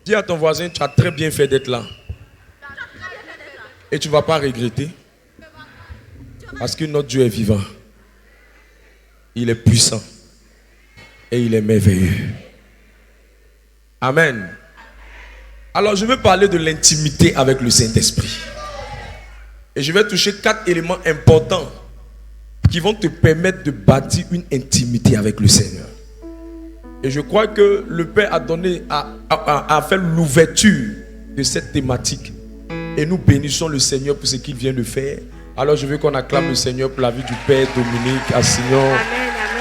Dis à ton voisin, tu as très bien fait d'être là. Et tu ne vas pas regretter. Parce que notre Dieu est vivant. Il est puissant. Et il est merveilleux. Amen. Alors je veux parler de l'intimité avec le Saint-Esprit. Et je vais toucher 4 éléments importants qui vont te permettre de bâtir une intimité avec le Seigneur. Et je crois que le Père a fait l'ouverture de cette thématique. Et nous bénissons le Seigneur pour ce qu'il vient de faire. Alors je veux qu'on acclame le Seigneur pour la vie du Père Dominique Assignon,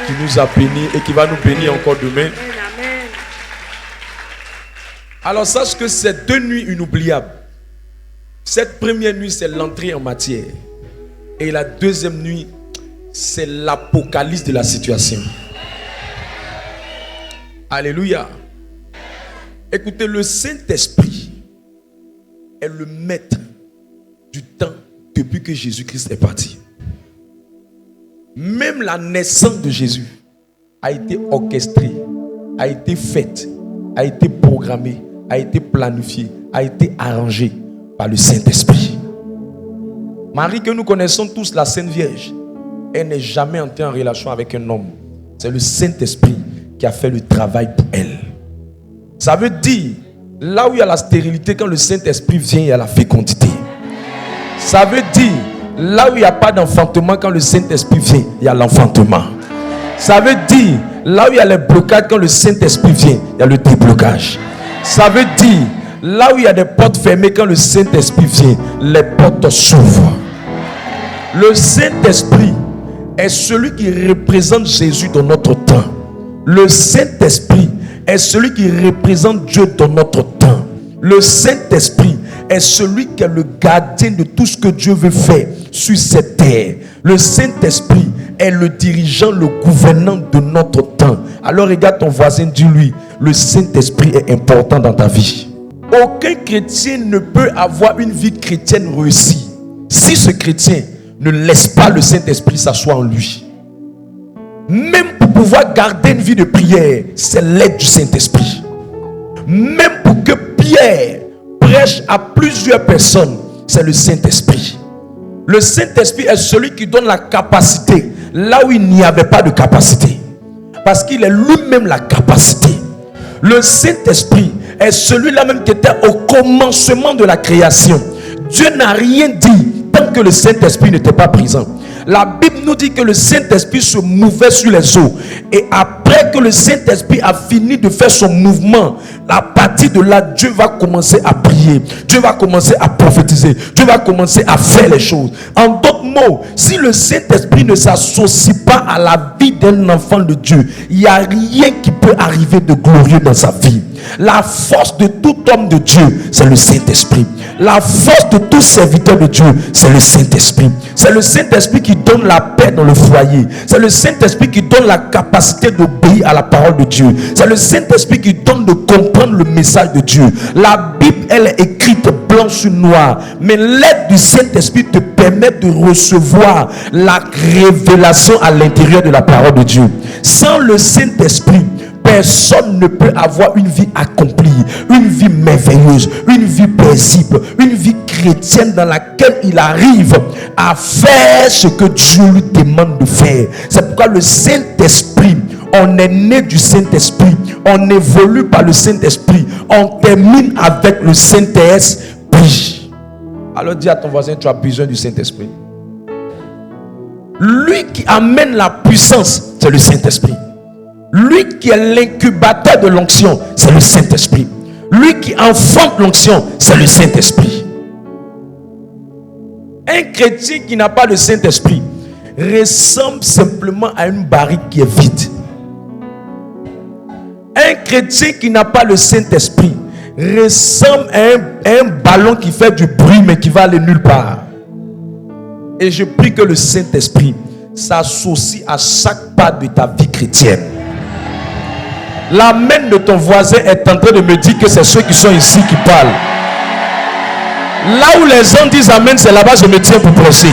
qui nous a bénis et qui va nous bénir encore demain. Amen. Alors sache que c'est 2 nuits inoubliables. Cette première nuit, c'est l'entrée en matière. Et la deuxième nuit, c'est l'apocalypse de la situation. Alléluia. Écoutez, le Saint-Esprit est le maître du temps depuis que Jésus-Christ est parti. Même la naissance de Jésus a été orchestrée, a été faite, a été programmée, a été planifiée, a été arrangée par le Saint-Esprit. Marie que nous connaissons tous, la Sainte Vierge, elle n'est jamais entrée en relation avec un homme. C'est le Saint-Esprit qui a fait le travail pour elle. Ça veut dire, là où il y a la stérilité, quand le Saint-Esprit vient, il y a la fécondité. Ça veut dire, là où il n'y a pas d'enfantement, quand le Saint-Esprit vient, il y a l'enfantement. Ça veut dire, là où il y a les blocages, quand le Saint-Esprit vient, il y a le déblocage. Ça veut dire, là où il y a des portes fermées, quand le Saint-Esprit vient, les portes s'ouvrent. Le Saint-Esprit est celui qui représente Jésus dans notre temps. Le Saint-Esprit est celui qui représente Dieu dans notre temps. Le Saint-Esprit est celui qui est le gardien de tout ce que Dieu veut faire sur cette terre. Le Saint-Esprit est le dirigeant, le gouvernant de notre temps. Alors regarde ton voisin, dis-lui, le Saint-Esprit est important dans ta vie. Aucun chrétien ne peut avoir une vie chrétienne réussie si ce chrétien ne laisse pas le Saint-Esprit s'asseoir en lui. Même pour pouvoir garder une vie de prière, c'est l'aide du Saint-Esprit. Même pour que Pierre prêche à plusieurs personnes, c'est le Saint-Esprit. Le Saint-Esprit est celui qui donne la capacité là où il n'y avait pas de capacité. Parce qu'il est lui-même la capacité. Le Saint-Esprit est celui-là même qui était au commencement de la création. Dieu n'a rien dit tant que le Saint-Esprit n'était pas présent. La Bible nous dit que le Saint-Esprit se mouvait sur les eaux. Et après que le Saint-Esprit a fini de faire son mouvement, à partir de là, Dieu va commencer à prier. Dieu va commencer à prophétiser. Dieu va commencer à faire les choses. En d'autres mots, si le Saint-Esprit ne s'associe pas à la vie d'un enfant de Dieu, il n'y a rien qui peut arriver de glorieux dans sa vie. La force de tout homme de Dieu, c'est le Saint-Esprit. La force de tout serviteur de Dieu, c'est le Saint-Esprit. C'est le Saint-Esprit qui donne la paix dans le foyer. C'est le Saint-Esprit qui donne la capacité d'obéir à la parole de Dieu. C'est le Saint-Esprit qui donne de comprendre le message de Dieu. La Bible, elle est écrite blanc sur noir. Mais l'aide du Saint-Esprit te permet de recevoir la révélation à l'intérieur de la parole de Dieu. Sans le Saint-Esprit, personne ne peut avoir une vie accomplie, une vie merveilleuse, une vie paisible, une vie chrétienne dans laquelle il arrive à faire ce que Dieu lui demande de faire. C'est pourquoi le Saint-Esprit, on est né du Saint-Esprit, on évolue par le Saint-Esprit, on termine avec le Saint-Esprit. Alors dis à ton voisin, tu as besoin du Saint-Esprit. Lui qui amène la puissance, c'est le Saint-Esprit. Lui qui est l'incubateur de l'onction, c'est le Saint-Esprit. Lui qui enfante l'onction, c'est le Saint-Esprit. Un chrétien qui n'a pas le Saint-Esprit ressemble simplement à une barrique qui est vide. Un chrétien qui n'a pas le Saint-Esprit ressemble à un ballon qui fait du bruit mais qui va aller nulle part. Et je prie que le Saint-Esprit s'associe à chaque pas de ta vie chrétienne. L'amen de ton voisin est en train de me dire que c'est ceux qui sont ici qui parlent. Là où les gens disent amen, c'est là-bas que je me tiens pour prêcher.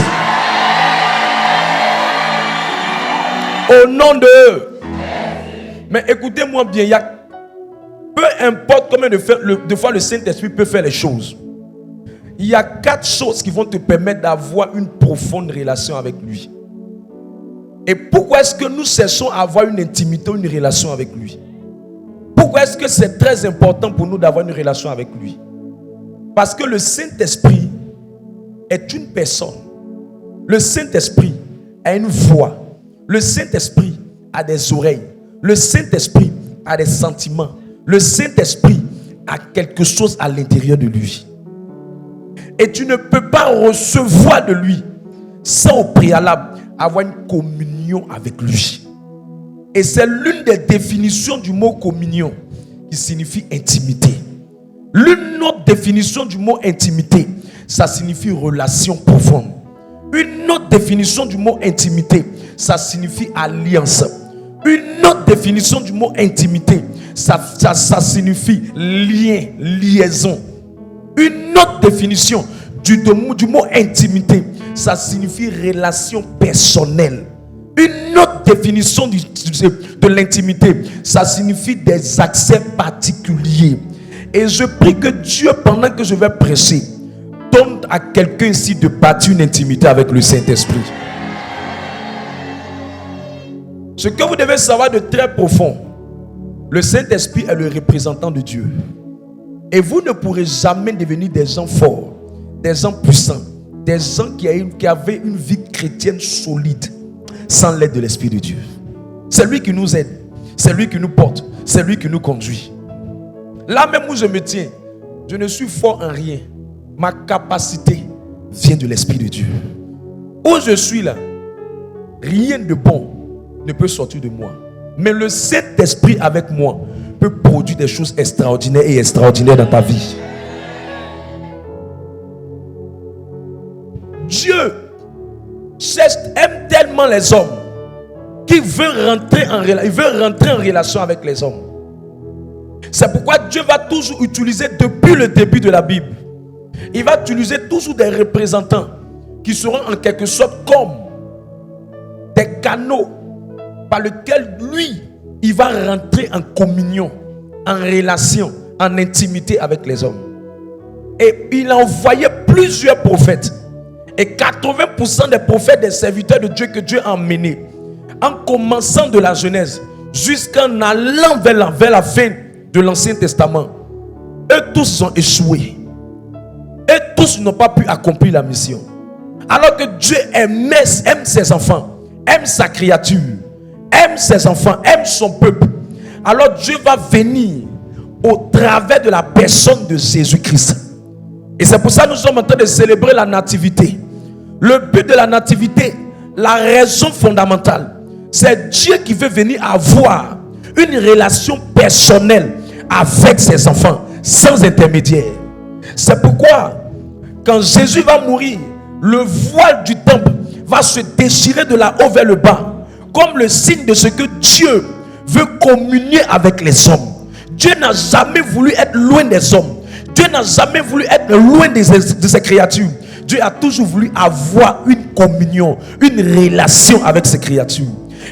Au nom de eux. Mais écoutez-moi bien, Peu importe combien de fois le Saint-Esprit peut faire les choses. Il y a 4 choses qui vont te permettre d'avoir une profonde relation avec lui. Et pourquoi est-ce que nous cherchons à avoir une intimité, une relation avec lui? Pourquoi est-ce que c'est très important pour nous d'avoir une relation avec lui? Parce que le Saint-Esprit est une personne. Le Saint-Esprit a une voix. Le Saint-Esprit a des oreilles. Le Saint-Esprit a des sentiments. Le Saint-Esprit a quelque chose à l'intérieur de lui. Et tu ne peux pas recevoir de lui sans au préalable avoir une communion avec lui. Et c'est l'une des définitions du mot communion qui signifie intimité. L'une autre définition du mot intimité, ça signifie relation profonde. Une autre définition du mot intimité, ça signifie alliance. Une autre définition du mot intimité, ça signifie lien, liaison. Une autre définition du mot intimité, ça signifie relation personnelle. Une autre définition de l'intimité, ça signifie des accès particuliers. Et je prie que Dieu, pendant que je vais prêcher, donne à quelqu'un ici de bâtir une intimité avec le Saint-Esprit. Ce que vous devez savoir de très profond, le Saint-Esprit est le représentant de Dieu. Et vous ne pourrez jamais devenir des gens forts, des gens puissants, des gens qui avaient une vie chrétienne solide sans l'aide de l'Esprit de Dieu. C'est lui qui nous aide, c'est lui qui nous porte, c'est lui qui nous conduit. Là même où je me tiens, je ne suis fort en rien. Ma capacité vient de l'Esprit de Dieu. Où je suis là, rien de bon ne peut sortir de moi. Mais le Saint-Esprit avec moi peut produire des choses extraordinaires et extraordinaires dans ta vie. Dieu aime tellement les hommes qu'il veut rentrer en relation avec les hommes. C'est pourquoi Dieu va toujours utiliser, depuis le début de la Bible, il va utiliser toujours des représentants qui seront en quelque sorte comme des canaux par lesquels lui, il va rentrer en communion, en relation, en intimité avec les hommes. Et il a envoyé plusieurs prophètes. Et 80% des prophètes, des serviteurs de Dieu que Dieu a emmenés, en commençant de la Genèse jusqu'en allant vers la fin de l'Ancien Testament, eux tous ont échoué. Eux tous n'ont pas pu accomplir la mission. Alors que Dieu aime ses enfants, aime sa créature, aime ses enfants, aime son peuple. Alors Dieu va venir au travers de la personne de Jésus-Christ. Et c'est pour ça que nous sommes en train de célébrer la nativité. Le but de la nativité, la raison fondamentale, c'est Dieu qui veut venir avoir une relation personnelle avec ses enfants, sans intermédiaire. C'est pourquoi, quand Jésus va mourir, le voile du temple va se déchirer de là haut vers le bas, comme le signe de ce que Dieu veut communier avec les hommes. Dieu n'a jamais voulu être loin des hommes. Dieu n'a jamais voulu être loin de ses créatures. Dieu a toujours voulu avoir une communion, une relation avec ses créatures.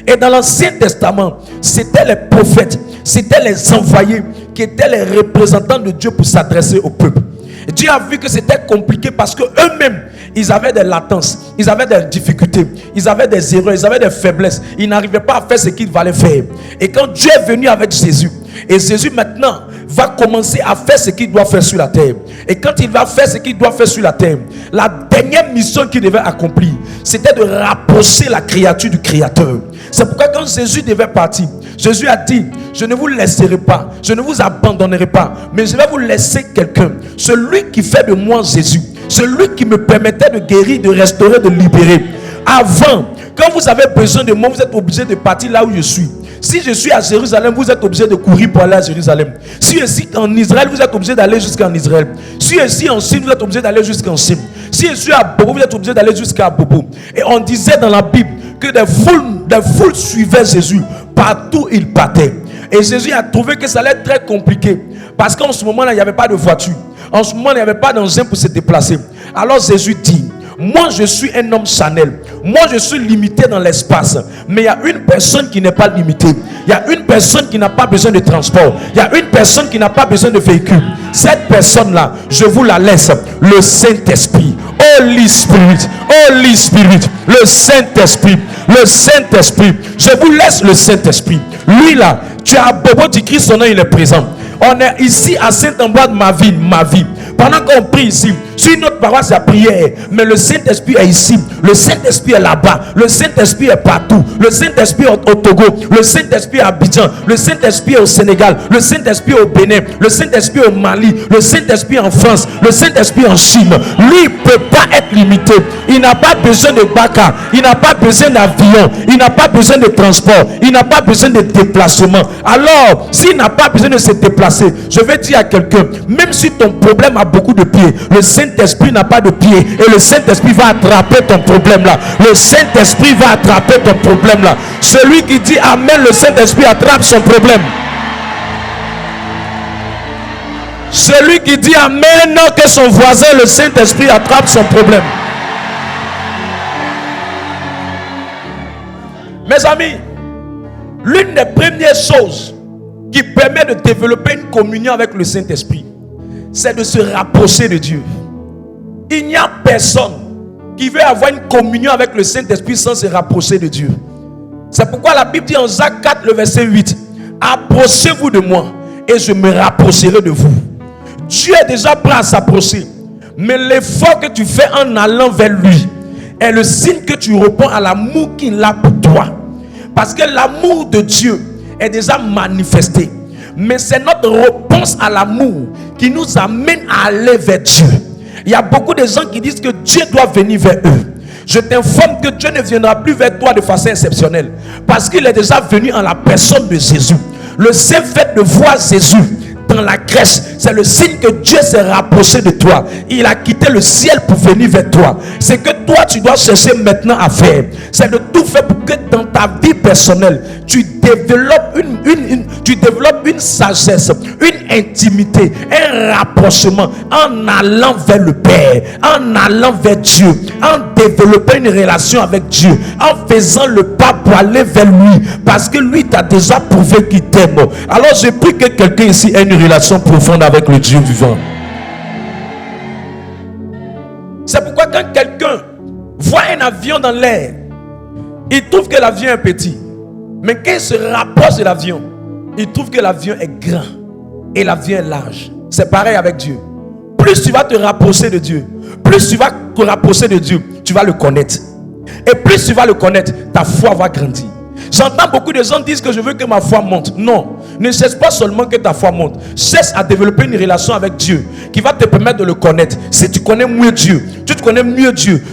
Et dans l'Ancien Testament, c'était les prophètes, c'était les envoyés qui étaient les représentants de Dieu pour s'adresser au peuple. Et Dieu a vu que c'était compliqué parce que eux-mêmes, ils avaient des latences, ils avaient des difficultés, ils avaient des erreurs, ils avaient des faiblesses. Ils n'arrivaient pas à faire ce qu'il fallait faire. Et quand Dieu est venu avec Jésus, et Jésus maintenant va commencer à faire ce qu'il doit faire sur la terre. Et quand il va faire ce qu'il doit faire sur la terre, la dernière mission qu'il devait accomplir, c'était de rapprocher la créature du Créateur. C'est pourquoi quand Jésus devait partir, Jésus a dit: je ne vous laisserai pas, je ne vous abandonnerai pas, mais je vais vous laisser quelqu'un, celui qui fait de moi Jésus, celui qui me permettait de guérir, de restaurer, de libérer. Avant, quand vous avez besoin de moi, vous êtes obligé de partir là où je suis. Si je suis à Jérusalem, vous êtes obligé de courir pour aller à Jérusalem. Si je suis en Israël, vous êtes obligé d'aller jusqu'en Israël. Si je suis en Chine, vous êtes obligé d'aller jusqu'en Chine. Si je suis à Bobo, vous êtes obligé d'aller jusqu'à Bobo. Et on disait dans la Bible que des foules suivaient Jésus partout il partait. Et Jésus a trouvé que ça allait être très compliqué, parce qu'en ce moment-là, il n'y avait pas de voiture. En ce moment, il n'y avait pas d'engin pour se déplacer. Alors Jésus dit: Moi, je suis un homme Chanel. Moi, je suis limité dans l'espace. Mais il y a une personne qui n'est pas limitée. Il y a une personne qui n'a pas besoin de transport. Il y a une personne qui n'a pas besoin de véhicule. Cette personne-là, je vous la laisse. Le Saint-Esprit. Holy Spirit. Holy Spirit. Le Saint-Esprit. Le Saint-Esprit. Je vous laisse le Saint-Esprit. Lui là, tu as Bobo du Christ, son nom il est présent. On est ici à Saint-Ambroise, ma vie. Pendant qu'on prie ici, sur notre paroisse, la prière, mais le Saint-Esprit est ici. Le Saint-Esprit est là-bas. Le Saint-Esprit est partout. Le Saint-Esprit est au Togo. Le Saint-Esprit est à Abidjan. Le Saint-Esprit est au Sénégal. Le Saint-Esprit est au Bénin. Le Saint-Esprit est au Mali. Le Saint-Esprit est en France. Le Saint-Esprit est en Chine. Lui, il ne peut pas être limité. Il n'a pas besoin de baka. Il n'a pas besoin d'avion. Il n'a pas besoin de transport. Il n'a pas besoin de déplacement. Alors, s'il n'a pas besoin de se déplacer, je vais dire à quelqu'un, même si ton problème a beaucoup de pieds, le Saint-Esprit n'a pas de pieds, et le Saint-Esprit va attraper ton problème là. Le Saint-Esprit va attraper ton problème là. Celui qui dit amen, le Saint-Esprit attrape son problème. Celui qui dit amen, que son voisin, le Saint-Esprit attrape son problème. Mes amis, l'une des premières choses qui permet de développer une communion avec le Saint-Esprit, c'est de se rapprocher de Dieu. Il n'y a personne qui veut avoir une communion avec le Saint-Esprit sans se rapprocher de Dieu. C'est pourquoi la Bible dit en Jacques 4, le verset 8, approchez-vous de moi et je me rapprocherai de vous. Dieu est déjà prêt à s'approcher, mais l'effort que tu fais en allant vers lui est le signe que tu réponds à l'amour qu'il a pour toi. Parce que l'amour de Dieu est déjà manifesté. Mais c'est notre réponse à l'amour qui nous amène à aller vers Dieu. Il y a beaucoup de gens qui disent que Dieu doit venir vers eux. Je t'informe que Dieu ne viendra plus vers toi de façon exceptionnelle. Parce qu'il est déjà venu en la personne de Jésus. Le seul fait de voir Jésus dans la crèche, c'est le signe que Dieu s'est rapproché de toi. Il a quitté le ciel pour venir vers toi. C'est que toi tu dois chercher maintenant à faire, c'est de tout faire pour que dans ta vie personnelle tu développes une sagesse, une intimité, un rapprochement en allant vers le Père, en allant vers Dieu, en développant une relation avec Dieu, en faisant le pas pour aller vers lui, parce que lui t'a déjà prouvé qu'il t'aime. Alors je prie que quelqu'un ici ait une relation profonde avec le Dieu vivant. C'est pourquoi quand quelqu'un voit un avion dans l'air, il trouve que l'avion est petit. Mais quand il se rapproche de l'avion, il trouve que l'avion est grand et l'avion est large. C'est pareil avec Dieu. Plus tu vas te rapprocher de Dieu, plus tu vas te rapprocher de Dieu, tu vas le connaître. Et plus tu vas le connaître, ta foi va grandir. J'entends beaucoup de gens dire que je veux que ma foi monte. Non, ne cherche pas seulement que ta foi monte. Cherche à développer une relation avec Dieu qui va te permettre de le connaître. Si tu connais mieux Dieu,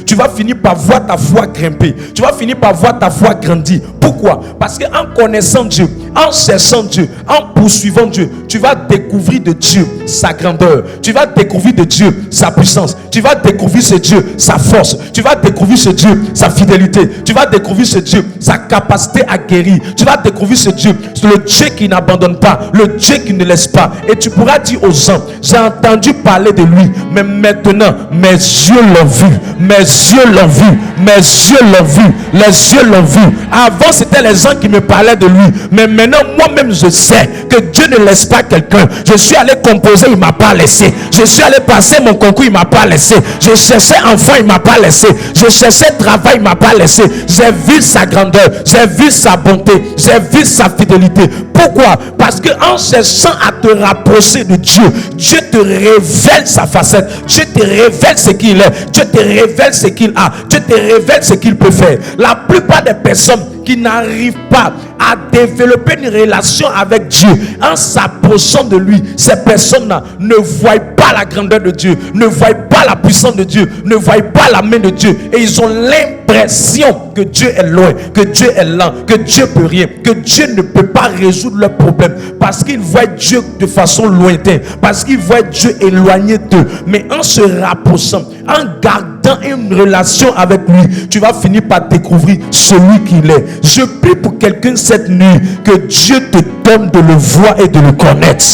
tu vas finir par voir ta foi grimper. Tu vas finir par voir ta foi grandir. Pourquoi? Parce qu'en connaissant Dieu, en cherchant Dieu, en poursuivant Dieu, tu vas découvrir de Dieu sa grandeur. Tu vas découvrir de Dieu sa puissance. Tu vas découvrir ce Dieu sa force. Tu vas découvrir ce Dieu sa fidélité. Tu vas découvrir ce Dieu sa capacité à guérir. Tu vas découvrir ce Dieu, le Dieu qui n'abandonne pas, le Dieu qui ne laisse pas. Et tu pourras dire aux gens, j'ai entendu parler de lui, mais maintenant mes yeux l'ont vu, mes yeux l'ont vu, mes yeux l'ont vu, les yeux l'ont vu. Avant c'était les gens qui me parlaient de lui, mais maintenant moi-même je sais que Dieu ne laisse pas quelqu'un. Je suis allé composer, il m'a pas laissé. Je suis allé passer mon concours, il m'a pas laissé. Je cherchais enfant, il m'a pas laissé. Je cherchais travail, il m'a pas laissé. J'ai vu sa grandeur, j'ai vu sa bonté, j'ai vu sa fidélité. Pourquoi? Parce que en cherchant à te rapprocher de Dieu, Dieu te révèle sa facette, Dieu te révèle ce qu'il est, Dieu te révèle ce qu'il a, Dieu te révèle ce qu'il peut faire. La plupart des personnes qui n'arrivent pas à développer une relation avec Dieu en s'approchant de lui, ces personnes-là ne voient pas la grandeur de Dieu, ne voient pas la puissance de Dieu, ne voient pas la main de Dieu, et ils ont l'impression que Dieu est loin, que Dieu est lent, que Dieu peut rien, que Dieu ne peut pas résoudre leurs problèmes, parce qu'ils voient Dieu de façon lointaine, parce qu'ils voient Dieu éloigné d'eux. Mais en se rapprochant, en gardant une relation avec lui, tu vas finir par découvrir celui qu'il est. Je prie pour quelqu'un cette nuit, que Dieu te donne de le voir et de le connaître.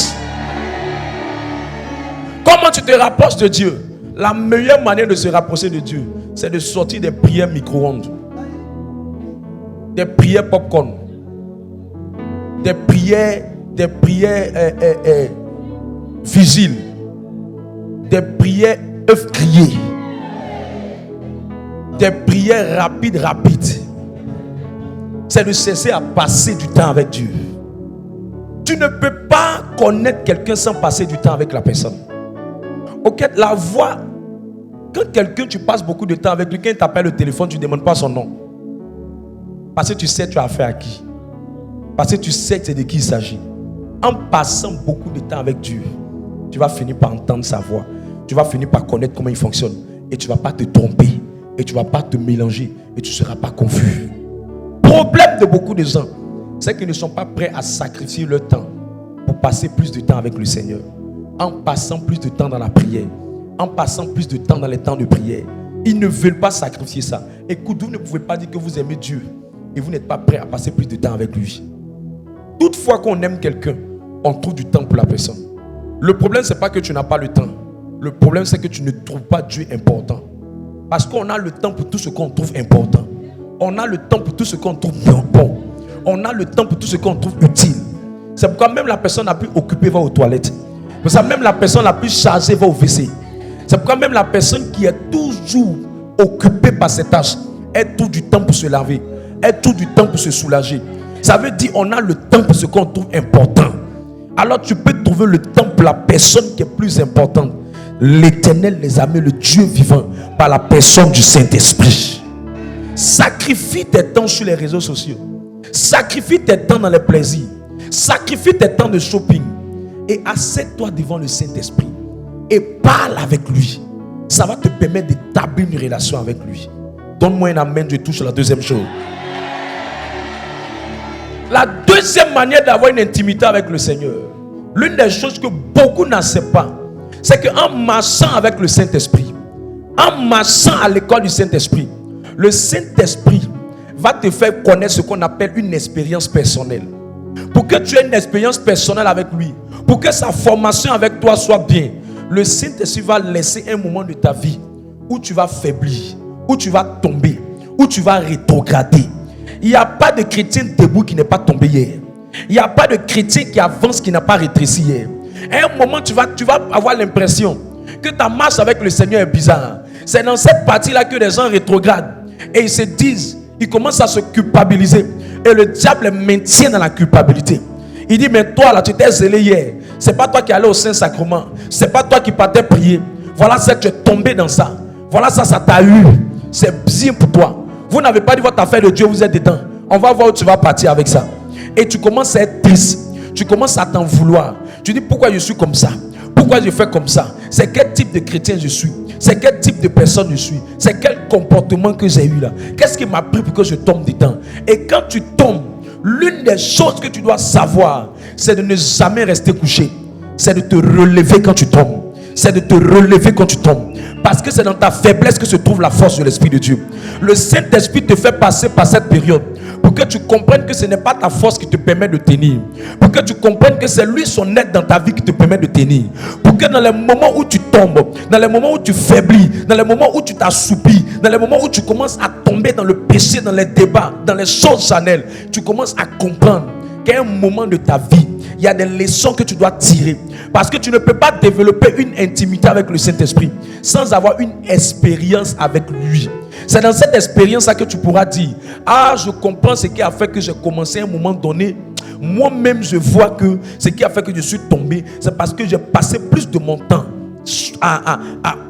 Comment tu te rapproches de Dieu? La meilleure manière de se rapprocher de Dieu, c'est de sortir des prières micro-ondes, des prières popcorn, des prières vigiles, des prières œufs grillés, des prières rapides. C'est de cesser à passer du temps avec Dieu. Tu ne peux pas connaître quelqu'un sans passer du temps avec la personne. Ok, la voix, quand quelqu'un, tu passes beaucoup de temps avec lui, quand il t'appelle au téléphone, tu ne demandes pas son nom. Parce que tu sais tu as affaire à qui. Parce que tu sais c'est de qui il s'agit. En passant beaucoup de temps avec Dieu, tu vas finir par entendre sa voix. Tu vas finir par connaître comment il fonctionne. Et tu ne vas pas te tromper. Et tu ne vas pas te mélanger. Et tu ne seras pas confus. Problème de beaucoup de gens, c'est qu'ils ne sont pas prêts à sacrifier leur temps pour passer plus de temps avec le Seigneur. En passant plus de temps dans la prière, en passant plus de temps dans les temps de prière. Ils ne veulent pas sacrifier ça. Écoute, vous ne pouvez pas dire que vous aimez Dieu et vous n'êtes pas prêt à passer plus de temps avec lui. Toutefois qu'on aime quelqu'un, on trouve du temps pour la personne. Le problème, ce n'est pas que tu n'as pas le temps. Le problème, c'est que tu ne trouves pas Dieu important. Parce qu'on a le temps pour tout ce qu'on trouve important. On a le temps pour tout ce qu'on trouve bon. On a le temps pour tout ce qu'on trouve utile. C'est pourquoi même la personne la plus occupée va aux toilettes. C'est pour ça même la personne la plus chargée va au WC. C'est pourquoi même la personne qui est toujours occupée par ses tâches, elle trouve du temps pour se laver. Elle trouve du temps pour se soulager. Ça veut dire on a le temps pour ce qu'on trouve important. Alors tu peux trouver le temps pour la personne qui est plus importante. L'Éternel, les amis, le Dieu vivant, par la personne du Saint-Esprit. Sacrifie tes temps sur les réseaux sociaux. Sacrifie tes temps dans les plaisirs. Sacrifie tes temps de shopping. Et assieds-toi devant le Saint-Esprit. Et parle avec lui. Ça va te permettre d'établir une relation avec lui. Donne-moi un amen, je touche à la deuxième chose. La deuxième manière d'avoir une intimité avec le Seigneur, l'une des choses que beaucoup n'acceptent pas, c'est qu'en marchant avec le Saint-Esprit, en marchant à l'école du Saint-Esprit, le Saint-Esprit va te faire connaître ce qu'on appelle une expérience personnelle. Pour que tu aies une expérience personnelle avec lui, pour que sa formation avec toi soit bien, le Saint-Esprit va laisser un moment de ta vie où tu vas faiblir, où tu vas tomber, où tu vas rétrograder. Il n'y a pas de chrétien debout qui n'est pas tombé hier. Il n'y a pas de chrétien qui avance qui n'a pas rétréci hier. À un moment, tu vas avoir l'impression que ta marche avec le Seigneur est bizarre. C'est dans cette partie-là que les gens rétrogradent. Et ils se disent, ils commencent à se culpabiliser. Et le diable les maintient dans la culpabilité. Il dit, mais toi là, tu t'es zélé hier. C'est pas toi qui allais au Saint-Sacrement. C'est pas toi qui partais prier. Voilà, c'est que tu es tombé dans ça. Voilà, ça t'a eu. C'est bien pour toi. Vous n'avez pas dit votre affaire de Dieu, vous êtes dedans. On va voir où tu vas partir avec ça. Et tu commences à être triste. Tu commences à t'en vouloir. Tu dis, pourquoi je suis comme ça? Pourquoi je fais comme ça? C'est quel type de chrétien je suis? C'est quel type de personne je suis? C'est quel comportement que j'ai eu là? Qu'est-ce qui m'a pris pour que je tombe dedans? Et quand tu tombes, l'une des choses que tu dois savoir, c'est de ne jamais rester couché. C'est de te relever quand tu tombes. C'est de te relever quand tu tombes. Parce que c'est dans ta faiblesse que se trouve la force de l'Esprit de Dieu. Le Saint-Esprit te fait passer par cette période pour que tu comprennes que ce n'est pas ta force qui te permet de tenir. Pour que tu comprennes que c'est lui son aide dans ta vie qui te permet de tenir. Pour que dans les moments où tu tombes, dans les moments où tu faiblis, dans les moments où tu t'assoupis, dans les moments où tu commences à tomber dans le péché, dans les débats, dans les choses charnelles, tu commences à comprendre qu'à un moment de ta vie, il y a des leçons que tu dois tirer. Parce que tu ne peux pas développer une intimité avec le Saint-Esprit sans avoir une expérience avec lui. C'est dans cette expérience-là que tu pourras dire, ah, je comprends ce qui a fait que j'ai commencé à un moment donné. Moi-même, je vois que ce qui a fait que je suis tombé, c'est parce que j'ai passé plus de mon temps à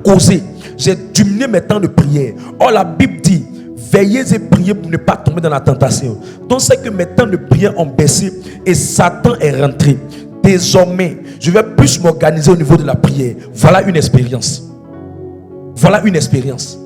causer. J'ai diminué mes temps de prière. Or, la Bible dit, veillez et priez pour ne pas tomber dans la tentation. Donc c'est que mes temps de prière ont baissé et Satan est rentré. Désormais, je vais plus m'organiser au niveau de la prière. Voilà une expérience. Voilà une expérience.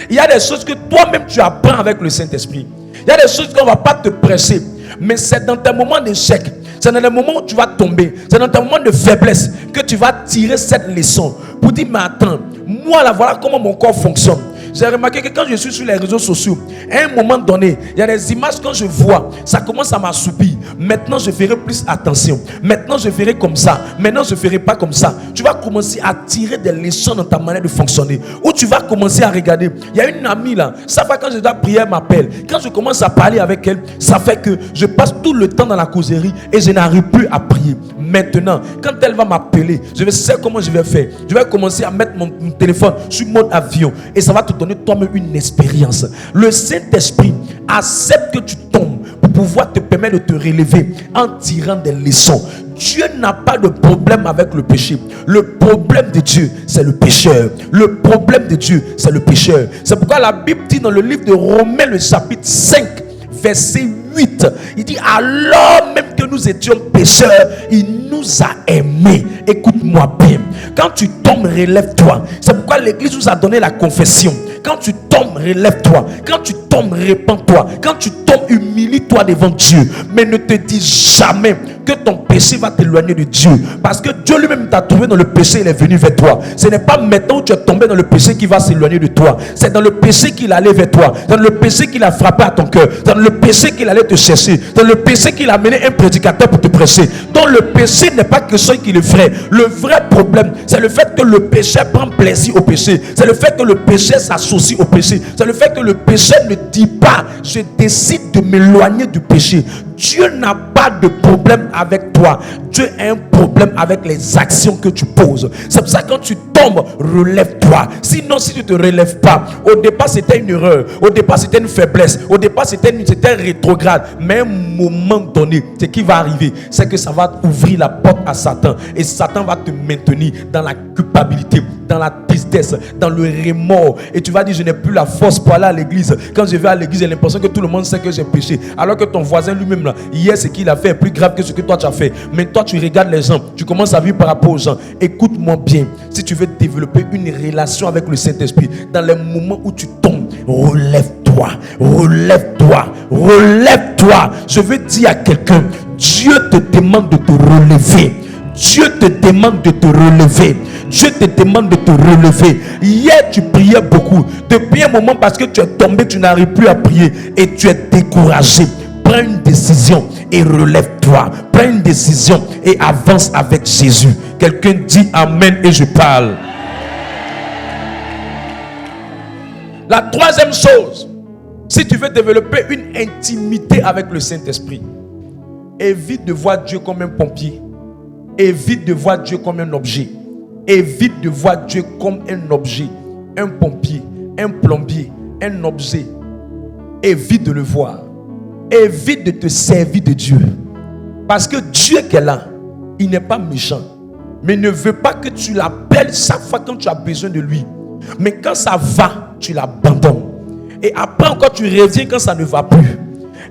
Il y a des choses que toi-même tu apprends avec le Saint-Esprit. Il y a des choses qu'on ne va pas te presser. Mais c'est dans tes moments d'échec, c'est dans les moments où tu vas tomber, c'est dans tes moments de faiblesse que tu vas tirer cette leçon pour dire, mais attends, moi là, voilà comment mon corps fonctionne. J'ai remarqué que quand je suis sur les réseaux sociaux, à un moment donné, il y a des images quand je vois, ça commence à m'assoupir. Maintenant, je ferai plus attention. Maintenant, je ferai comme ça. Maintenant, je ferai pas comme ça. Tu vas commencer à tirer des leçons dans ta manière de fonctionner. Ou tu vas commencer à regarder. Il y a une amie là, ça fait quand je dois prier, elle m'appelle. Quand je commence à parler avec elle, ça fait que je passe tout le temps dans la causerie et je n'arrive plus à prier. Maintenant, quand elle va m'appeler, je vais savoir comment je vais faire. Je vais commencer à mettre mon téléphone sur mode avion et ça va te donner toi-même une expérience. Le Saint-Esprit accepte que tu tombes pour pouvoir te permettre de te relever en tirant des leçons. Dieu n'a pas de problème avec le péché. Le problème de Dieu, c'est le pécheur. Le problème de Dieu, c'est le pécheur. C'est pourquoi la Bible dit dans le livre de Romains, le chapitre 5, verset 8, il dit: alors même que nous étions pécheurs, il nous a aimés. Écoute-moi bien. Quand tu tombes, relève-toi. C'est pourquoi l'église nous a donné la confession. Quand tu tombes, relève-toi. Quand tu tombes, répands-toi. Quand tu tombes, humilie-toi devant Dieu. Mais ne te dis jamais que ton péché va t'éloigner de Dieu. Parce que Dieu lui-même t'a trouvé dans le péché, il est venu vers toi. Ce n'est pas maintenant où tu es tombé dans le péché qui va s'éloigner de toi. C'est dans le péché qu'il allait vers toi. Dans le péché qu'il a frappé à ton cœur. Dans le péché qu'il allait te chercher. Dans le péché qu'il a amené un prédicateur pour te prêcher. Donc le péché n'est pas que ce qu'il est vrai. Le vrai problème, c'est le fait que le péché prend plaisir au péché. C'est le fait que le péché s'associe au péché. C'est le fait que le péché ne dit pas: je décide de m'éloigner du péché. Dieu n'a pas de problème avec toi. Dieu a un problème avec les actions que tu poses. C'est pour ça que quand tu tombes, relève-toi. Sinon, si tu ne te relèves pas, au départ c'était une erreur, au départ c'était une faiblesse, au départ c'était rétrograde. Mais à un moment donné, ce qui va arriver, c'est que ça va ouvrir la porte à Satan. Et Satan va te maintenir dans la culpabilité, dans la tristesse, dans le remords. Et tu vas dire: je n'ai plus la force pour aller à l'église. Quand je vais à l'église, j'ai l'impression que tout le monde sait que j'ai péché. Alors que ton voisin lui-même, là, hier, ce qu'il a fait est plus grave que ce que toi tu as fait. Mais toi, tu regardes les gens, tu commences à vivre par rapport aux gens. Écoute-moi bien. Si tu veux développer une relation avec le Saint-Esprit, dans les moments où tu tombes, relève-toi, relève-toi, relève-toi. Je veux dire à quelqu'un: Dieu te demande de te relever. Dieu te demande de te relever. Dieu te demande de te relever. Hier, tu priais beaucoup. Depuis un moment, parce que tu es tombé, tu n'arrives plus à prier et tu es découragé. Prends une décision et relève-toi. Prends une décision et avance avec Jésus. Quelqu'un dit amen et je parle. La troisième chose, si tu veux développer une intimité avec le Saint-Esprit, évite de voir Dieu comme un pompier. Évite de voir Dieu comme un objet. Évite de voir Dieu comme un objet, un pompier, un plombier, un objet. Évite de le voir. Évite de te servir de Dieu. Parce que Dieu qui est là, il n'est pas méchant. Mais ne veut pas que tu l'appelles chaque fois quand tu as besoin de lui. Mais quand ça va, tu l'abandonnes. Et après encore, tu reviens quand ça ne va plus.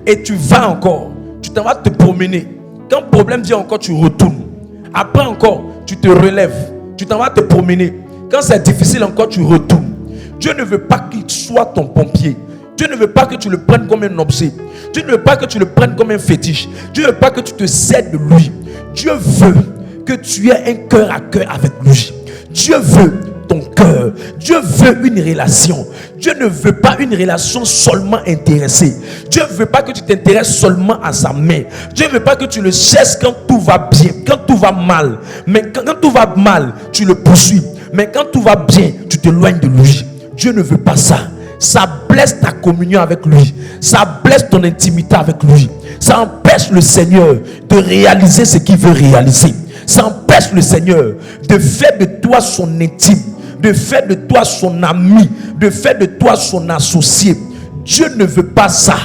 Et tu vas encore. Tu t'en vas te promener. Quand le problème vient encore, tu retournes. Après encore, tu te relèves. Tu t'en vas te promener. Quand c'est difficile encore, tu retournes. Dieu ne veut pas qu'il soit ton pompier. Dieu ne veut pas que tu le prennes comme un objet. Dieu ne veut pas que tu le prennes comme un fétiche. Dieu ne veut pas que tu te sers de lui. Dieu veut que tu aies un cœur à cœur avec lui. Dieu veut ton cœur. Dieu veut une relation. Dieu ne veut pas une relation seulement intéressée. Dieu ne veut pas que tu t'intéresses seulement à sa main. Dieu ne veut pas que tu le cherches quand tout va bien, quand tout va mal. Mais quand tout va mal, tu le poursuis. Mais quand tout va bien, tu t'éloignes de lui. Dieu ne veut pas ça. Ça blesse ta communion avec lui. Ça blesse ton intimité avec lui. Ça empêche le Seigneur de réaliser ce qu'il veut réaliser. Ça empêche le Seigneur de faire de toi son intime, de faire de toi son ami, de faire de toi son associé. Dieu ne veut pas ça.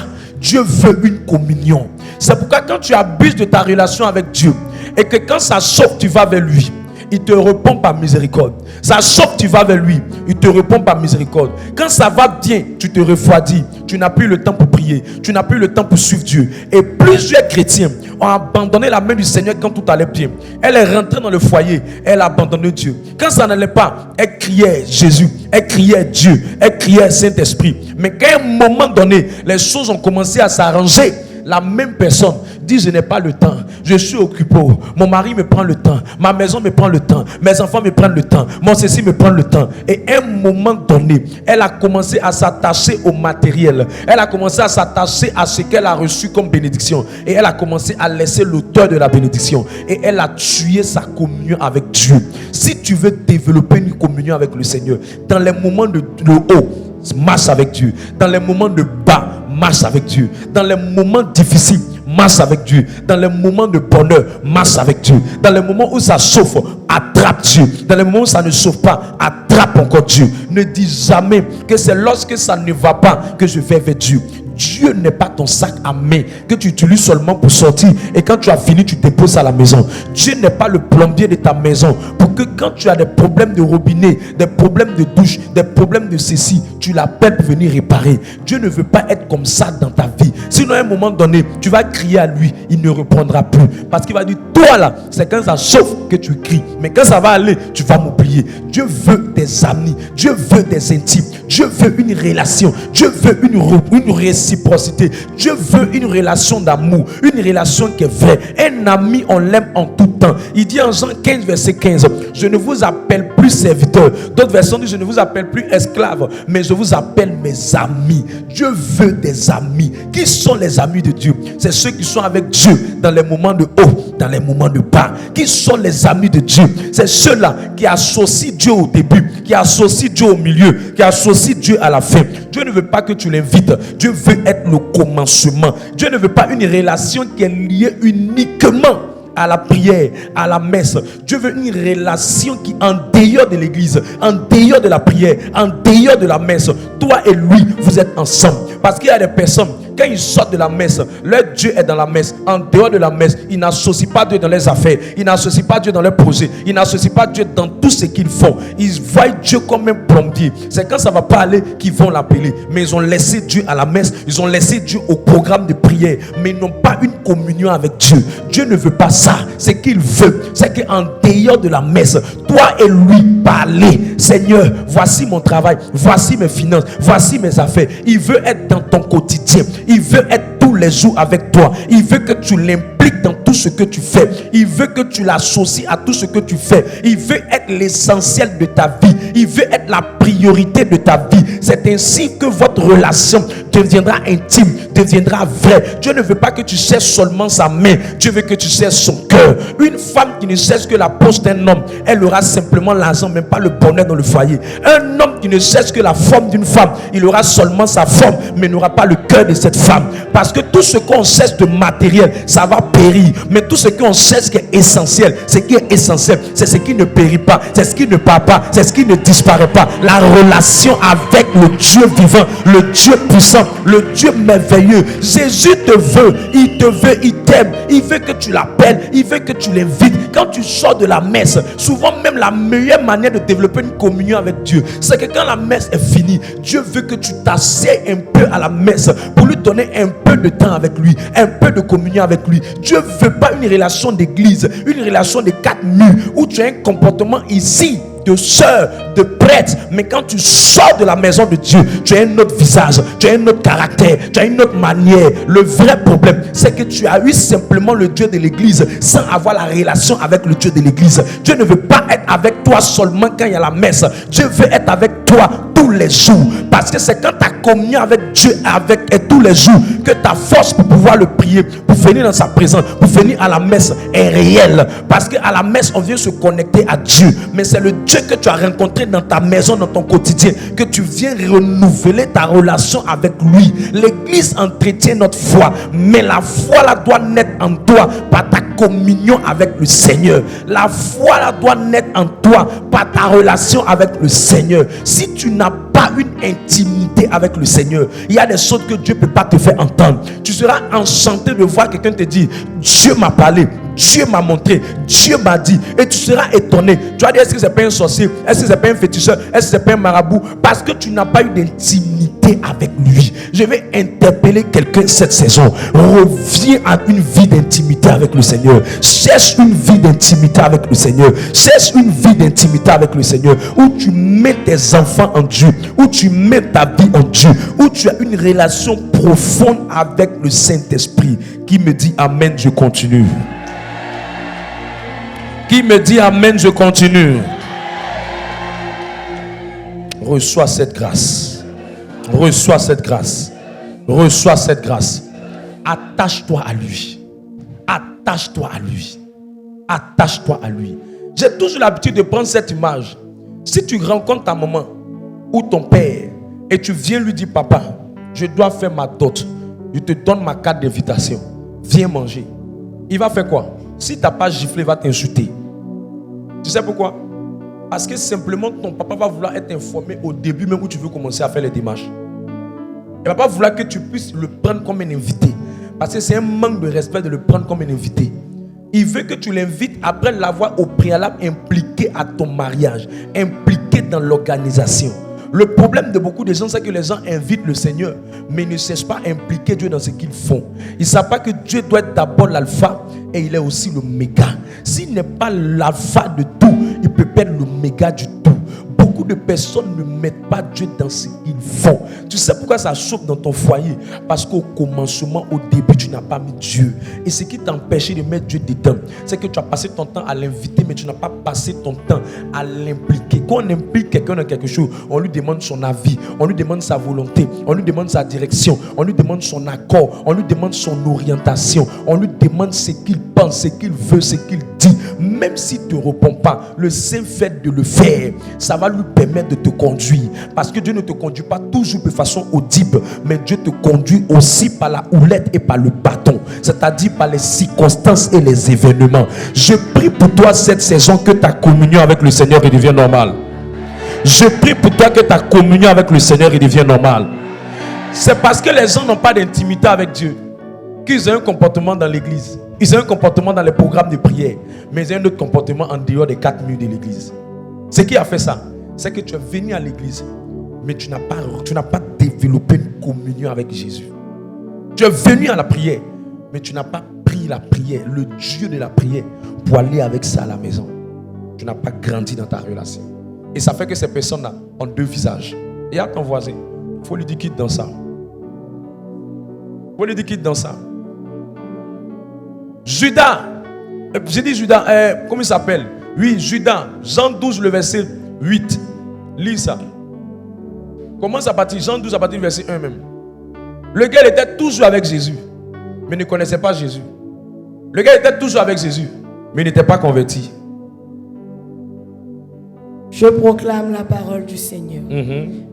Dieu veut une communion. C'est pourquoi quand tu abuses de ta relation avec Dieu et que quand ça chauffe, tu vas vers lui, il te répond par miséricorde. Ça chauffe, tu vas vers lui, il te répond par miséricorde. Quand ça va bien, tu te refroidis. Tu n'as plus le temps pour prier. Tu n'as plus le temps pour suivre Dieu. Et plusieurs chrétiens ont abandonné la main du Seigneur quand tout allait bien. Elle est rentrée dans le foyer, elle a abandonné Dieu. Quand ça n'allait pas, elle criait Jésus, elle criait Dieu, elle criait Saint-Esprit. Mais qu'à un moment donné, les choses ont commencé à s'arranger. La même personne Dis, je n'ai pas le temps. Je suis occupé. Mon mari me prend le temps. Ma maison me prend le temps. Mes enfants me prennent le temps. Mon ceci me prend le temps. Et à un moment donné, elle a commencé à s'attacher au matériel. Elle a commencé à s'attacher à ce qu'elle a reçu comme bénédiction. Et elle a commencé à laisser l'auteur de la bénédiction. Et elle a tué sa communion avec Dieu. Si tu veux développer une communion avec le Seigneur, dans les moments de haut, marche avec Dieu. Dans les moments de bas, marche avec Dieu. Dans les moments difficiles, marche avec Dieu. Dans les moments de bonheur, marche avec Dieu. Dans les moments où ça chauffe, attrape Dieu. Dans les moments où ça ne chauffe pas, attrape encore Dieu. Ne dis jamais que c'est lorsque ça ne va pas que je vais vers Dieu. Dieu n'est pas ton sac à main que tu utilises seulement pour sortir et quand tu as fini, tu déposes à la maison. Dieu n'est pas le plombier de ta maison pour que quand tu as des problèmes de robinet, des problèmes de douche, des problèmes de ceci, tu l'appelles pour venir réparer. Dieu ne veut pas être comme ça dans ta vie. Sinon, à un moment donné, tu vas crier à lui, il ne répondra plus. Parce qu'il va dire, toi là, c'est quand ça chauffe que tu cries. Mais quand ça va aller, tu vas m'oublier. Dieu veut des amis. Dieu veut des intimes. Dieu veut une relation. Dieu veut une réciprocité. Dieu veut une relation d'amour. Une relation qui est vraie. Un ami, on l'aime en tout temps. Il dit en Jean 15, verset 15, je ne vous appelle plus serviteur. D'autres versions disent, je ne vous appelle plus esclave, mais je vous appelle mes amis. Dieu veut des amis. Qui sont les amis de Dieu? C'est ceux qui sont avec Dieu dans les moments de haut, dans les moments de bas. Qui sont les amis de Dieu? C'est ceux-là qui associent Dieu au début, qui associent Dieu au milieu, qui associent Dieu à la fin. Dieu ne veut pas que tu l'invites. Dieu veut être le commencement. Dieu ne veut pas une relation qui est liée uniquement à la prière, à la messe. Dieu veut une relation qui, en dehors de l'église, en dehors de la prière, en dehors de la messe, toi et lui, vous êtes ensemble. Parce qu'il y a des personnes, quand ils sortent de la messe, leur Dieu est dans la messe. En dehors de la messe, ils n'associent pas Dieu dans leurs affaires. Ils n'associent pas Dieu dans leurs projets. Ils n'associent pas Dieu dans tout ce qu'ils font. Ils voient Dieu comme un plombier. C'est quand ça ne va pas aller qu'ils vont l'appeler. Mais ils ont laissé Dieu à la messe. Ils ont laissé Dieu au programme de prière. Mais ils n'ont pas une communion avec Dieu. Dieu ne veut pas ça. Ce qu'il veut, c'est qu'en dehors de la messe, toi et lui parlez. Seigneur, voici mon travail. Voici mes finances. Voici mes affaires. Il veut être dans ton quotidien. Il veut être tous les jours avec toi. Il veut que tu l'impliques dans tout ce que tu fais. Il veut que tu l'associes à tout ce que tu fais. Il veut être l'essentiel de ta vie. Il veut être la priorité de ta vie. C'est ainsi que votre relation deviendra intime, deviendra vraie. Dieu ne veut pas que tu cherches seulement sa main. Dieu veut que tu cherches son cœur. Une femme qui ne cherche que la poche d'un homme, elle aura simplement l'argent, même pas le bonheur dans le foyer. Un homme qui ne cherche que la forme d'une femme, il aura seulement sa forme, mais n'aura pas le cœur de cette femme. Parce que tout ce qu'on cherche de matériel, ça va périr. Mais tout ce qu'on cherche qui est essentiel, ce qui est essentiel, c'est ce qui ne périt pas, c'est ce qui ne part pas, c'est ce qui ne disparaît pas. La relation avec le Dieu vivant, le Dieu puissant, le Dieu merveilleux. Jésus te veut, il t'aime, il veut que tu l'appelles, il veut que tu l'invites. Quand tu sors de la messe, souvent même la meilleure manière de développer une communion avec Dieu, c'est que quand la messe est finie, Dieu veut que tu t'assieds un peu à la messe pour lui donner un peu de temps avec lui, un peu de communion avec lui. Dieu ne veut pas une relation d'église, une relation de 4 murs où tu as un comportement ici de sœur, de prêtre, mais quand tu sors de la maison de Dieu, tu as un autre visage, tu as un autre caractère, tu as une autre manière. Le vrai problème, c'est que tu as eu simplement le Dieu de l'église sans avoir la relation avec le Dieu de l'église. Dieu ne veut pas être avec toi seulement quand il y a la messe. Dieu veut être avec toi tous les jours, parce que c'est quand ta communion avec Dieu et tous les jours que ta force pour pouvoir le prier, pour venir dans sa présence, pour venir à la messe est réelle. Parce qu'à la messe, on vient se connecter à Dieu, mais c'est le Dieu que tu as rencontré dans ta maison, dans ton quotidien, que tu viens renouveler ta relation avec lui. L'église entretient notre foi, mais la foi là doit naître en toi par ta communion avec le Seigneur. La foi là doit naître en toi par ta relation avec le Seigneur. Si tu n'as pas une intimité avec le Seigneur, il y a des choses que Dieu ne peut pas te faire entendre. Tu seras enchanté de voir quelqu'un te dire, Dieu m'a parlé, Dieu m'a montré, Dieu m'a dit, et tu seras étonné. Tu vas dire, est-ce que c'est pas un sorcier, est-ce que c'est pas un féticheur, est-ce que c'est pas un marabout? Parce que tu n'as pas eu d'intimité avec lui. Je vais interpeller quelqu'un cette saison. Reviens à une vie d'intimité avec le Seigneur. Cherche une vie d'intimité avec le Seigneur. Cherche une vie d'intimité avec le Seigneur, où tu mets tes enfants en Dieu, où tu mets ta vie en Dieu, où tu as une relation profonde avec le Saint-Esprit. Qui me dit amen, je continue. Qui me dit amen, je continue. Reçois cette grâce. Reçois cette grâce. Reçois cette grâce. Attache-toi à lui. Attache-toi à lui. Attache-toi à lui. J'ai toujours l'habitude de prendre cette image. Si tu rencontres ta maman ou ton père et tu viens lui dire, papa, je dois faire ma dot. Je te donne ma carte d'invitation. Viens manger. Il va faire quoi? Si tu n'as pas giflé, il va t'insulter. Tu sais pourquoi? Parce que simplement ton papa va vouloir être informé au début même où tu veux commencer à faire les démarches. Il ne va pas vouloir que tu puisses le prendre comme un invité. Parce que c'est un manque de respect de le prendre comme un invité. Il veut que tu l'invites après l'avoir au préalable impliqué à ton mariage, impliqué dans l'organisation. Le problème de beaucoup de gens, c'est que les gens invitent le Seigneur, mais ne cessent pas impliquer Dieu dans ce qu'ils font. Ils ne savent pas que Dieu doit être d'abord l'alpha et il est aussi le méga. S'il n'est pas l'alpha de tout, il peut perdre le méga du tout. Beaucoup de personnes ne mettent pas Dieu dans ce qu'ils font. Tu sais pourquoi ça chauffe dans ton foyer? Parce qu'au commencement, au début, tu n'as pas mis Dieu. Et ce qui t'empêchait de mettre Dieu dedans, c'est que tu as passé ton temps à l'inviter, mais tu n'as pas passé ton temps à l'impliquer. Quand on implique quelqu'un dans quelque chose, on lui demande son avis, on lui demande sa volonté, on lui demande sa direction, on lui demande son accord, on lui demande son orientation, on lui demande ce qu'il pense, ce qu'il veut, ce qu'il dit. Même s'il ne te répond pas, le simple fait de le faire, ça va lui permettre de te conduire. Parce que Dieu ne te conduit pas toujours de façon audible, mais Dieu te conduit aussi par la houlette et par le bâton, c'est-à-dire par les circonstances et les événements. Je prie pour toi cette saison que ta communion avec le Seigneur devienne normale. Je prie pour toi que ta communion avec le Seigneur devienne normale. C'est parce que les gens n'ont pas d'intimité avec Dieu qu'ils ont un comportement dans l'église. Ils ont un comportement dans les programmes de prière, mais ils ont un autre comportement en dehors des 4 murs de l'église. Ce qui a fait ça, c'est que tu es venu à l'église, mais tu n'as pas développé une communion avec Jésus. Tu es venu à la prière, mais tu n'as pas pris la prière, le Dieu de la prière, pour aller avec ça à la maison. Tu n'as pas grandi dans ta relation. Et ça fait que ces personnes-là ont 2 visages. Et à ton voisin, il faut lui dire quitte dans ça. Il faut lui dire quitte dans ça. Judas, j'ai dit Judas, comment il s'appelle? Oui, Judas, Jean 12, le verset 8. Lis ça. Commence à partir, Jean 12 à partir du verset 1 même. Le gars était toujours avec Jésus, mais ne connaissait pas Jésus. Le gars était toujours avec Jésus, mais n'était pas converti. Je proclame la parole du Seigneur.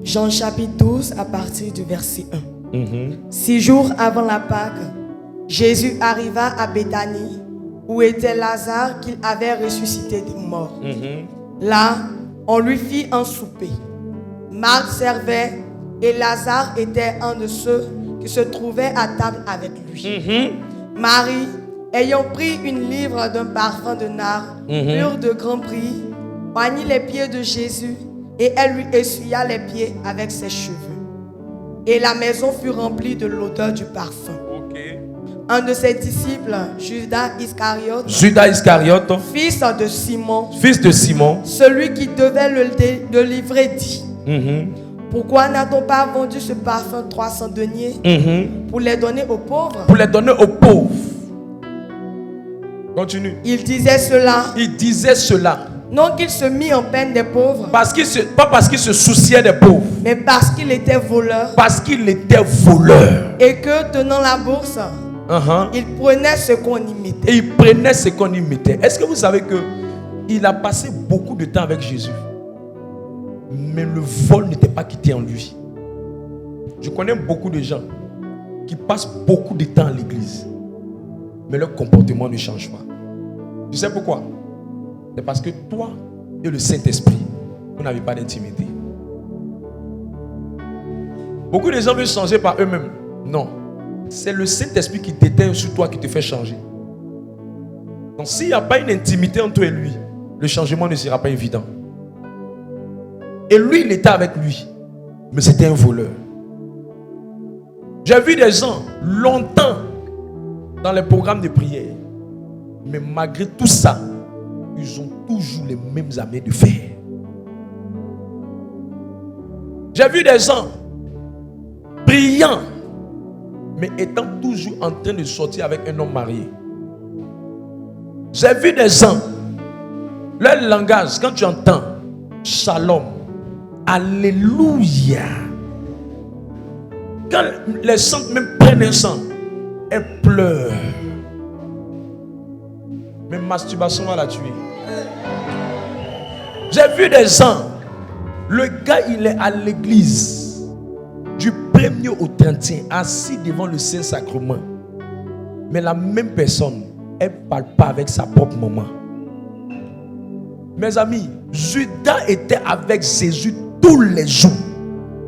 Jean chapitre 12 à partir du verset 1. 6 jours avant la Pâque, Jésus arriva à Béthanie, où était Lazare qu'il avait ressuscité des morts. Là, on lui fit un souper. Marthe servait et Lazare était un de ceux qui se trouvaient à table avec lui. Marie, ayant pris une livre d'un parfum de nard pur de grand prix, oignit les pieds de Jésus et elle lui essuya les pieds avec ses cheveux. Et la maison fut remplie de l'odeur du parfum. Un de ses disciples, Judas Iscariote, fils de Simon, celui qui devait le livrer, dit: pourquoi n'a-t-on pas vendu ce parfum 300 deniers pour les donner aux pauvres? Continue. Il disait cela. Non qu'il se mit en peine des pauvres. Pas parce qu'il se souciait des pauvres, mais parce qu'il était voleur. Et que tenant la bourse, il prenait ce qu'on y mettait. Est-ce que vous savez que il a passé beaucoup de temps avec Jésus, mais le vol n'était pas quitté en lui? Je connais beaucoup de gens qui passent beaucoup de temps à l'église, mais leur comportement ne change pas. Tu sais pourquoi? C'est parce que toi et le Saint-Esprit, vous n'avez pas d'intimité. Beaucoup de gens veulent changer par eux-mêmes. Non. C'est le Saint-Esprit qui déteint sur toi, qui te fait changer. Donc s'il n'y a pas une intimité entre toi et lui, le changement ne sera pas évident. Et lui, il était avec lui, mais c'était un voleur. J'ai vu des gens longtemps dans les programmes de prière, mais malgré tout ça, ils ont toujours les mêmes amis de fer. J'ai vu des gens brillants, mais étant toujours en train de sortir avec un homme marié. J'ai vu des gens, leur langage, quand tu entends shalom, alléluia, quand les saintes même prennent un sang, elles pleurent. Mais masturbation va la tuer. J'ai vu des gens, le gars il est à l'église du 1er au 31, assis devant le Saint-Sacrement. Mais la même personne, elle ne parle pas avec sa propre maman. Mes amis, Judas était avec Jésus tous les jours,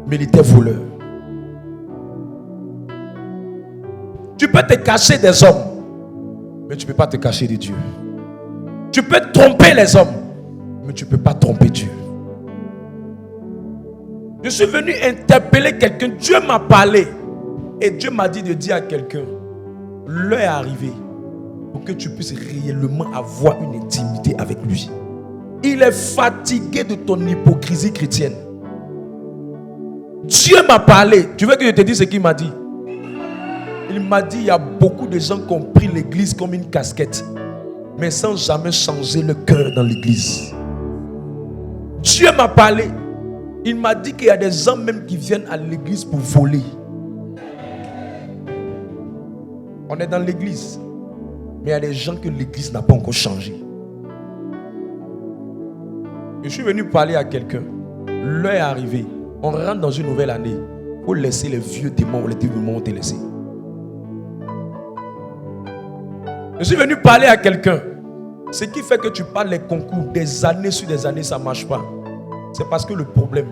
mais il était voleur. Tu peux te cacher des hommes, mais tu ne peux pas te cacher de Dieu. Tu peux tromper les hommes, mais tu ne peux pas tromper Dieu. Je suis venu interpeller quelqu'un. Dieu m'a parlé. Et Dieu m'a dit de dire à quelqu'un, l'heure est arrivée pour que tu puisses réellement avoir une intimité avec lui. Il est fatigué de ton hypocrisie chrétienne. Dieu m'a parlé. Tu veux que je te dise ce qu'il m'a dit? Il m'a dit, il y a beaucoup de gens qui ont pris l'église comme une casquette, mais sans jamais changer le cœur dans l'église. Dieu m'a parlé. Il m'a dit qu'il y a des gens même qui viennent à l'église pour voler. On est dans l'église, mais il y a des gens que l'église n'a pas encore changé. Je suis venu parler à quelqu'un. L'heure est arrivée. On rentre dans une nouvelle année. Il faut laisser les vieux démons ou les démons te laisser. Je suis venu parler à quelqu'un. Ce qui fait que tu parles les concours des années sur des années, ça ne marche pas. C'est parce que le problème,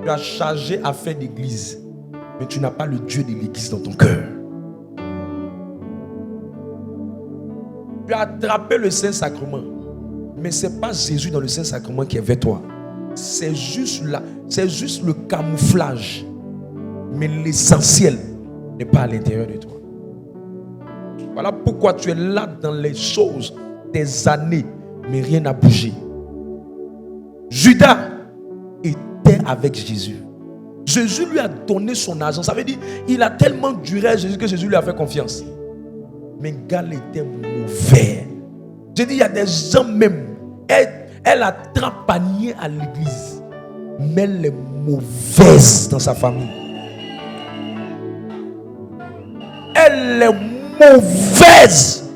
tu as chargé à faire d'église, mais tu n'as pas le Dieu de l'église dans ton cœur. Tu as attrapé le Saint-Sacrement, mais ce n'est pas Jésus dans le Saint-Sacrement qui est vers toi. C'est juste là, c'est juste le camouflage. Mais l'essentiel n'est pas à l'intérieur de toi. Voilà pourquoi tu es là dans les choses des années, mais rien n'a bougé. Judas était avec Jésus. Jésus lui a donné son argent. Ça veut dire il a tellement duré à Jésus que Jésus lui a fait confiance. Mais le gars était mauvais. J'ai dit, il y a des gens même, elle a trapagné à l'église, mais elle est mauvaise dans sa famille. Elle est mauvaise.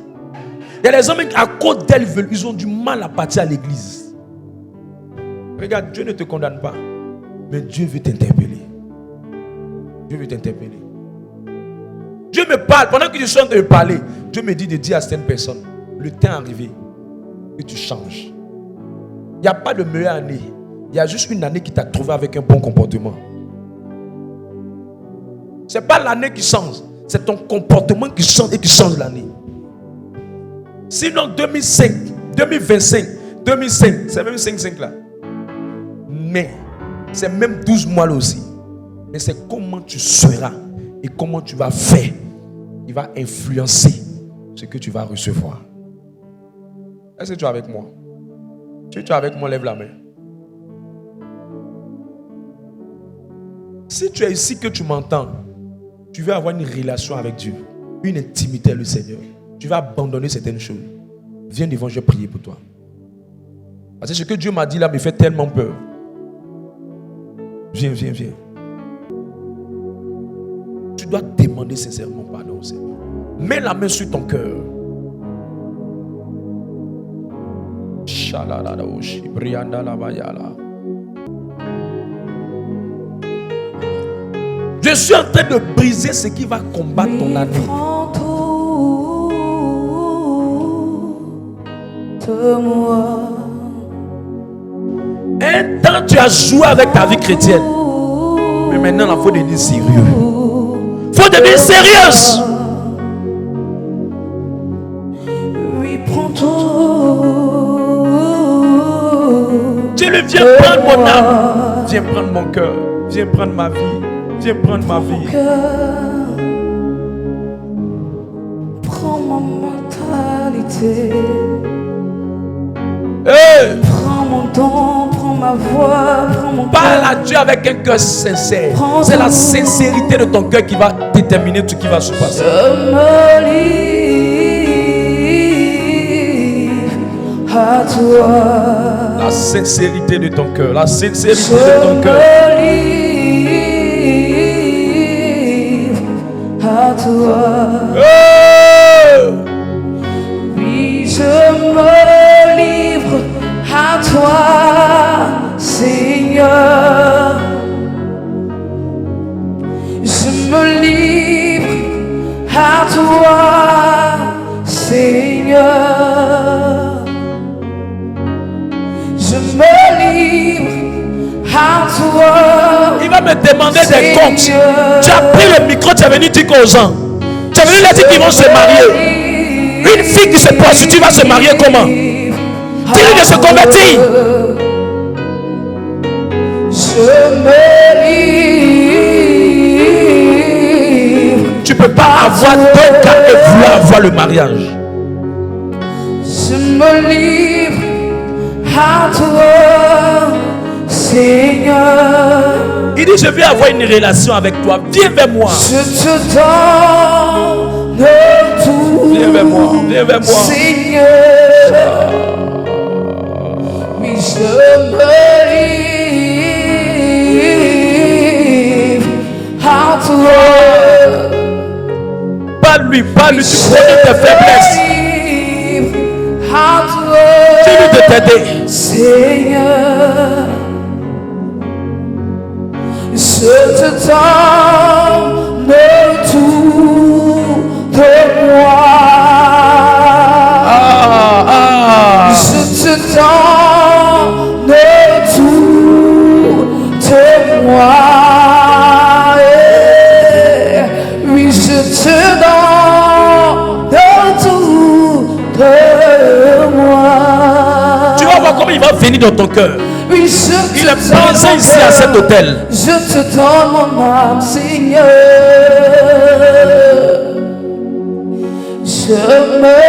Il y a des gens qui, à cause d'elle, ils ont du mal à partir à l'église. Regarde, Dieu ne te condamne pas, mais Dieu veut t'interpeller. Dieu veut t'interpeller. Dieu me parle, pendant que je suis en train de parler, Dieu me dit de dire à certaines personnes, le temps est arrivé, que tu changes. Il n'y a pas de meilleure année. Il y a juste une année qui t'a trouvé avec un bon comportement. Ce n'est pas l'année qui change, c'est ton comportement qui change et qui change l'année. Sinon 2005, 2025, 2005, c'est même 5 là. Mais c'est même 12 mois là aussi. Mais c'est comment tu seras et comment tu vas faire qui va influencer ce que tu vas recevoir. Est-ce que tu es avec moi? Si tu es avec moi, lève la main. Si tu es ici que tu m'entends, tu veux avoir une relation avec Dieu, une intimité avec le Seigneur, tu vas abandonner certaines choses. Viens devant, je vais prier pour toi. Parce que ce que Dieu m'a dit là me fait tellement peur. Viens, viens, viens. Tu dois demander sincèrement pardon au Seigneur. Mets la main sur ton cœur. Je suis en train de briser ce qui va combattre ton année. Un temps tu as joué avec ta vie chrétienne, mais maintenant il faut devenir sérieux. Il faut devenir sérieuse. Dieu lui viens prendre mon âme, viens prendre mon cœur, viens prendre ma vie, viens prendre ma vie. Prends ma mentalité. Hey! Prends mon temps, prends ma voix, prends prends mon Parle cœur. à Dieu avec un cœur sincère. Prends C'est la ton- sincérité de ton cœur qui va déterminer tout ce qui va se passer. Je me livre à toi. La sincérité de ton cœur. La sincérité Je de ton cœur. me livre à toi. Oh! Oui, je me livre à toi, Seigneur. Je me livre à toi, Seigneur. Je me livre à toi. Il va me demander des comptes. Seigneur. Tu as pris le micro, tu es venu dire aux gens. Tu es venu leur dire qu'ils vont se marier. Une fille qui se prostitue va se marier comment? Dis-lui de se convertir. Je me livre. Tu peux pas avoir deux cas et vouloir avoir le mariage. Je me livre à toi, Seigneur. Il dit je vais avoir une relation avec toi. Viens vers moi. Je te donne tout, Viens vers moi. Viens vers moi. Seigneur. Oui, je me livre à toi. Pas lui, pas lui. Tu connais tes faiblesses. Dis-lui de t'aider. Seigneur, je te donne tout de moi. Je te donne tout de moi. Oui, je te donne tout de moi. Tu vas voir comment il va venir dans ton cœur. Oui, Il est présent ici à cet hôtel. Je te donne mon âme, Seigneur. Je me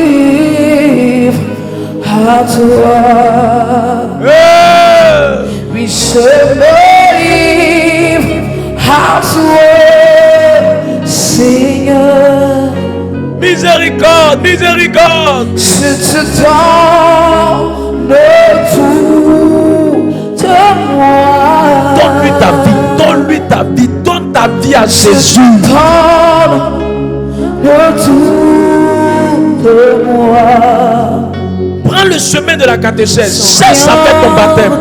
livre à toi. Oui, je me livre à toi, Seigneur. Miséricorde, miséricorde. Je te donne tout de moi. Donne-lui ta vie, donne-lui ta vie, donne ta vie à Jésus. Je donne tout de moi. Prends le chemin de la catéchèse. Cesse avec ton baptême.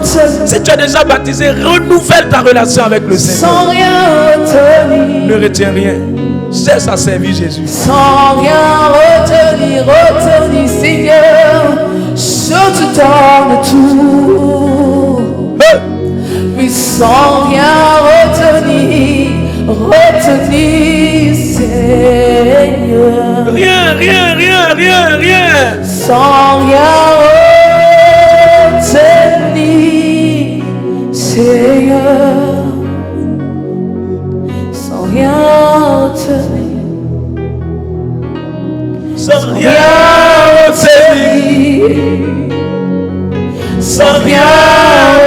Si tu es déjà baptisé, renouvelle ta relation avec le Seigneur. Sans rien retenir. Ne retiens rien. Cesse à servir Jésus. Sans rien retenir, Seigneur. Je te donne tout. Oui, sans rien retenir, Seigneur. Rien, rien, rien, rien, rien. Sans rien retenir, Seigneur. Sans rien retenir. Sans rien retenir. Sans rien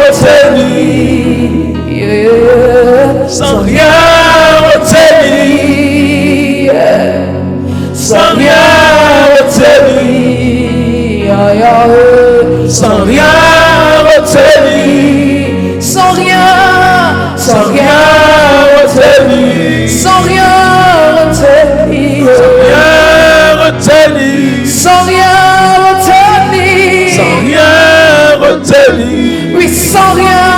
retenir. Sans rien retenir. Sans rien retenir. Sans rien retenir. Sans rien, Sans rien retenir. sans rien retenir. Sans rien retenir. Sans rien retenir. Sans rien retenir. Oui, sans rien